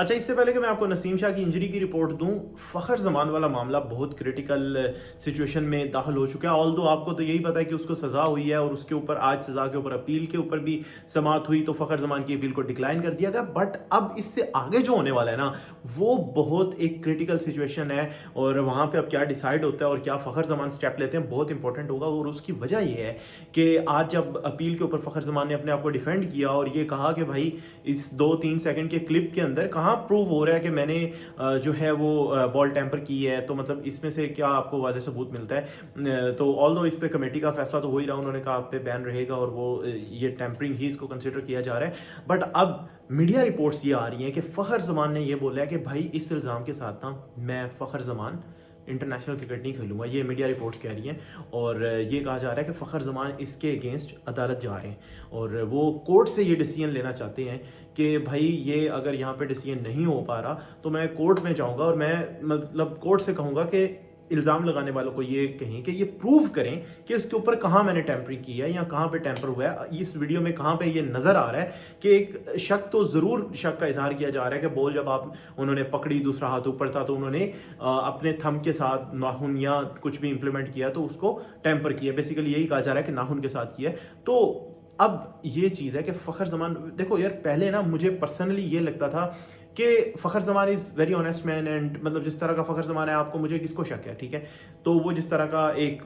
अच्छा, इससे पहले कि मैं आपको नसीम शाह की इंजरी की रिपोर्ट दूं, फ़खर ज़मान वाला मामला बहुत क्रिटिकल सिचुएशन में दाखिल हो चुका है। ऑल्दो आपको तो यही पता है कि उसको सज़ा हुई है और उसके ऊपर आज सज़ा के ऊपर अपील के ऊपर भी समाअत हुई, तो फ़खर ज़मान की अपील को डिक्लाइन कर दिया गया। बट अब इससे आगे जो होने वाला है ना, वो बहुत एक क्रिटिकल सिचुएशन है और वहाँ पे अब क्या डिसाइड होता है और क्या फ़खर ज़मान स्टेप लेते हैं, बहुत इंपॉर्टेंट होगा। और उसकी वजह ये है कि आज जब अपील के ऊपर फ़खर ज़मान ने अपने आप को डिफेंड किया और ये कहा कि भाई इस 2-3 सेकंड के क्लिप के अंदर कहाँ प्रूव हो रहा है कि मैंने जो है वो बॉल टैंपर की है, तो मतलब इसमें से क्या आपको वाज़ेह सबूत मिलता है। तो ऑल्दो इस पे कमेटी का फैसला तो हो ही रहा, उन्होंने कहा आप पे बैन रहेगा और वो ये टैंपरिंग ही इसको कंसिडर किया जा रहा है। बट अब मीडिया रिपोर्ट्स ये आ रही हैं कि फ़खर ज़मान ने ये बोला है कि भाई इस इल्ज़ाम के साथ ना मैं फ़खर ज़मान इंटरनेशनल क्रिकेट नहीं खेलूंगा, ये मीडिया रिपोर्ट्स कह रही हैं। और ये कहा जा रहा है कि फ़खर ज़मान इसके अगेंस्ट अदालत जा रहे हैं और वो कोर्ट से ये डिसीजन लेना चाहते हैं कि भाई ये अगर यहाँ पे डिसीजन नहीं हो पा रहा तो मैं कोर्ट में जाऊँगा और मैं मतलब कोर्ट से कहूँगा कि इल्ज़ाम लगाने वालों को ये कहें कि ये प्रूव करें कि उसके ऊपर कहाँ मैंने टैंपरिंग की है या कहाँ पे टैंपर हुआ है। इस वीडियो में कहाँ पे ये नज़र आ रहा है कि एक शक तो ज़रूर शक का इजहार किया जा रहा है कि बॉल जब आप उन्होंने पकड़ी, दूसरा हाथ ऊपर था, तो उन्होंने अपने थंब के साथ नाखून या कुछ भी इंप्लीमेंट किया तो उसको टैंपर किया। बेसिकली यही कहा जा रहा है कि नाखून के साथ किया है। तो अब ये चीज़ है कि फ़खर ज़मान, देखो यार, पहले ना मुझे पर्सनली ये लगता था कि Fakhar Zaman is very honest man and मतलब जिस तरह का फ़खर ज़मान है, आपको मुझे किसको शक है, ठीक है। तो वो जिस तरह का एक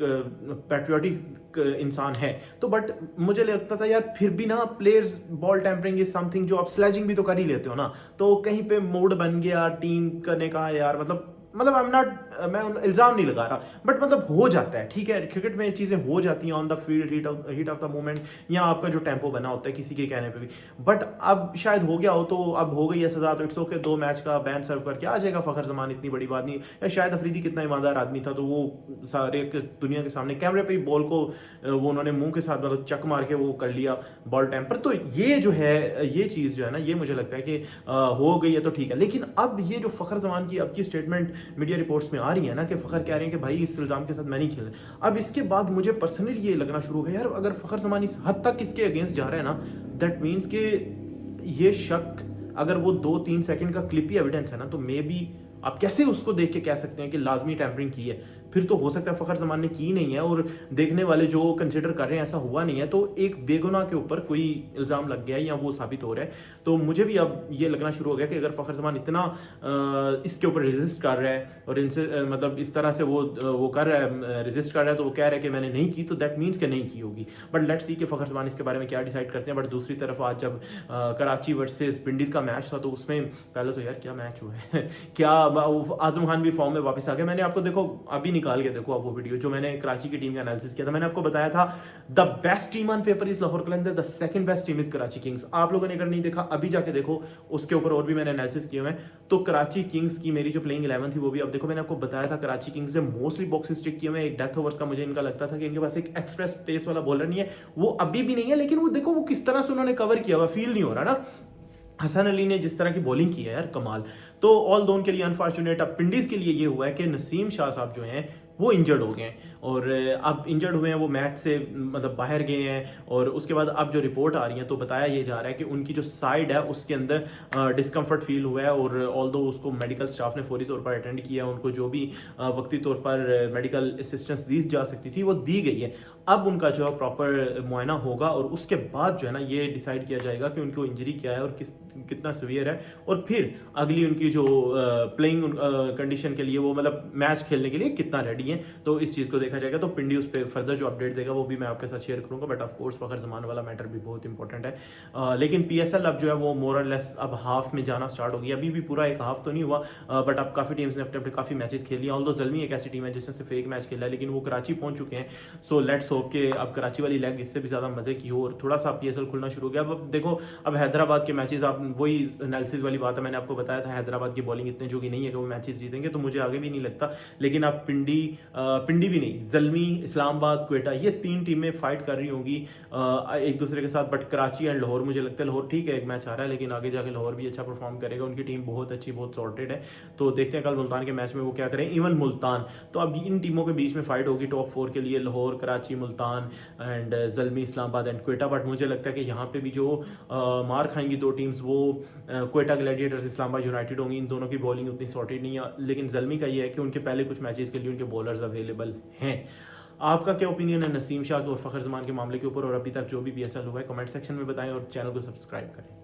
पैट्रियोटिक इंसान है, तो बट मुझे लगता था यार फिर भी ना players ball tampering is something, जो आप स्लेजिंग भी तो कर ही लेते हो ना, तो कहीं पे मूड बन गया टीम करने का यार, मतलब आई एम नॉट, मैं इल्ज़ाम नहीं लगा रहा, बट मतलब हो जाता है, ठीक है। क्रिकेट में ये चीज़ें हो जाती हैं on the field, heat of the moment, या आपका जो टेम्पो बना होता है किसी के कहने पे भी। बट अब शायद हो गया हो, तो अब हो गई है सज़ा, तो इट्स ओके, 2 मैच का बैन सर्व करके आ जाएगा फ़खर ज़मान, इतनी बड़ी बात नहीं। या शायद अफरीदी कितना ईमानदार आदमी था, तो वो सारे दुनिया के सामने कैमरे पे ही बॉल को वो उन्होंने मुंह के साथ मतलब चक मार के वो कर लिया बॉल टैंपर। तो ये जो है, ये चीज़ जो है ना, ये मुझे लगता है कि हो गई है तो ठीक है। लेकिन अब ये जो फ़खर ज़मान की अब की स्टेटमेंट मीडिया रिपोर्ट्स में आ रही है ना कि फ़खर कह रहे हैं कि भाई इस इल्ज़ाम के साथ मैं नहीं खेल रहा, अब इसके बाद मुझे पर्सनली ये लगना शुरू हो गया यार, अगर फ़खर ज़मान इस हद तक इसके अगेंस्ट जा रहा है ना, दैट मीन्स कि ये शक, अगर वो 2-3 सेकंड का क्लिप ही एविडेंस है ना, तो मे बी आप कैसे उसको देख के कह सकते हैं कि लाजमी टैंपरिंग की है। फिर तो हो सकता है फ़खर ज़मान ने की नहीं है और देखने वाले जो कंसिडर कर रहे हैं ऐसा हुआ नहीं है, तो एक बेगुनाह के ऊपर कोई इल्ज़ाम लग गया है या वो साबित हो रहा है। तो मुझे भी अब ये लगना शुरू हो गया कि अगर फ़खर ज़मान इतना इसके ऊपर रेजिस्ट कर रहा है और इनसे मतलब इस तरह से वो कर रहा है, रेजिस्ट कर रहा है, तो वो कह रहा है कि मैंने नहीं की, तो दैट मीन्स कि नहीं की होगी। बट लेट्स सी कि फ़खर ज़मान इसके बारे में क्या डिसाइड करते हैं। बट दूसरी तरफ आज जब कराची वर्सेस विंडीज़ का मैच था, तो उसमें पहले तो यार क्या मैच हुआ है क्या आजम खान भी फॉर्म में वापस आ गया। मैंने आपको देखो अभी निकाल के देखो आप वो वीडियो जो मैंने कराची की टीम का एनालिसिस किया था, मैंने आपको बताया था the best team on paper is Lahore Qalandar, the second best team is Karachi Kings. आप लोगों ने अगर नहीं देखा अभी जाके देखो, उसके ऊपर और भी मैंने एनालिसिस किए हुए हैं। तो कराची किंग्स की मेरी जो प्लेइंग 11 थी वो भी अब देखो, मैंने आपको बताया था कराची किंग्स ने मोस्टली बॉक्सेस स्टिक किए हुए हैं। एक डेथ ओवर्स का मुझे इनका लगता था कि इनके पास एक एक्सप्रेस पेस वाला बॉलर नहीं है, वो अभी भी नहीं है, लेकिन वो देखो वो किस तरह से उन्होंने कवर किया हुआ, फील नहीं हो रहा ना। हसन अली ने जिस तरह की बॉलिंग की है यार, कमाल। तो ऑल दो उनके लिए अनफॉर्चुनेट, अब पिंडीज के लिए ये हुआ है कि नसीम शाह साहब जो हैं वो इंजर्ड हो गए हैं और अब इंजर्ड हुए हैं, वो मैच से मतलब बाहर गए हैं। और उसके बाद अब जो रिपोर्ट आ रही है तो बताया ये जा रहा है कि उनकी जो साइड है उसके अंदर डिस्कम्फर्ट फील हुआ है और ऑल दो उसको मेडिकल स्टाफ ने फौरी तौर पर अटेंड किया, उनको जो भी वक्ती तौर पर मेडिकल असिस्टेंस दी जा सकती थी वो दी गई है। अब उनका जो प्रॉपर मुआयना होगा और उसके बाद जो है ना ये डिसाइड किया जाएगा कि उनको इंजरी क्या है और कितना सीवियर है, और फिर अगली उनकी जो प्लेइंग कंडीशन के लिए वो मतलब मैच खेलने के लिए कितना रेडी हैं, तो इस चीज़ को देखा जाएगा। तो पिंडी उस पर फर्दर जो अपडेट देगा वो भी मैं आपके साथ शेयर करूंगा। बट ऑफ कोर्स फ़खर ज़मान वाला मैटर भी बहुत इंपॉर्टेंट है। लेकिन पीएसएल अब जो है वो मोर और लेस अब हाफ में जाना स्टार्ट हो गया, अभी भी पूरा एक हाफ तो नहीं हुआ, बट अब काफ़ी टीम्स ने अपने अपने काफ़ी मैचेस खेल लिए। ऑल्दो ज़ल्मी एक ऐसी टीम है जिसने सिर्फ एक मैच खेला है, लेकिन वो कराची पहुंच चुके हैं। सो लेट्स होप कि अब कराची वाली लेग इससे भी ज़्यादा मजे की हो और थोड़ा सा पीएसएल खुलना शुरू हो गया। अब देखो, अब हैदराबाद के मैचेस, आप वही एनालिसिस वाली बात है, मैंने आपको बताया था हैदराबाद की बॉलिंग इतने जो कि नहीं है कि वो मैचेस जीतेंगे, तो मुझे आगे भी नहीं लगता। लेकिन अब पिंडी भी नहीं, ज़ल्मी, इस्लामाबाद, क्वेटा, ये 3 टीमें फाइट कर रही होंगी एक दूसरे के साथ। बट कराची एंड लाहौर, मुझे लगता है लाहौर ठीक है, एक मैच आ रहा है, लेकिन आगे जाके लाहौर भी अच्छा परफॉर्म करेगा। उनकी टीम बहुत अच्छी, बहुत सॉर्टेड है। तो देखते हैं कल मुल्तान के मैच में वो क्या करें। इवन मुल्तान, तो अब इन टीमों के बीच में फाइट होगी टॉप 4 के लिए, Lahore, Karachi, Multan and Zalmi, Islamabad and Quetta. But मुझे लगता है कि यहाँ पे भी जो मार खाएंगी दो टीम्स, वो क्वेटा ग्लैडिएटर्स, इस्लामाबाद यूनाइटेड होंगी। इन दोनों की बॉलिंग उतनी सॉर्टेड नहीं है, लेकिन ज़ल्मी का ये है कि उनके पहले कुछ मैचेस के लिए उनके बॉलर्स अवेलेबल हैं। आपका क्या ओपिनियन है नसीम शाह और फ़खर जमान के मामले के ऊपर, और अभी तक जो भी PSL हुआ है कमेंट सेक्शन में बताएं और चैनल को सब्सक्राइब करें।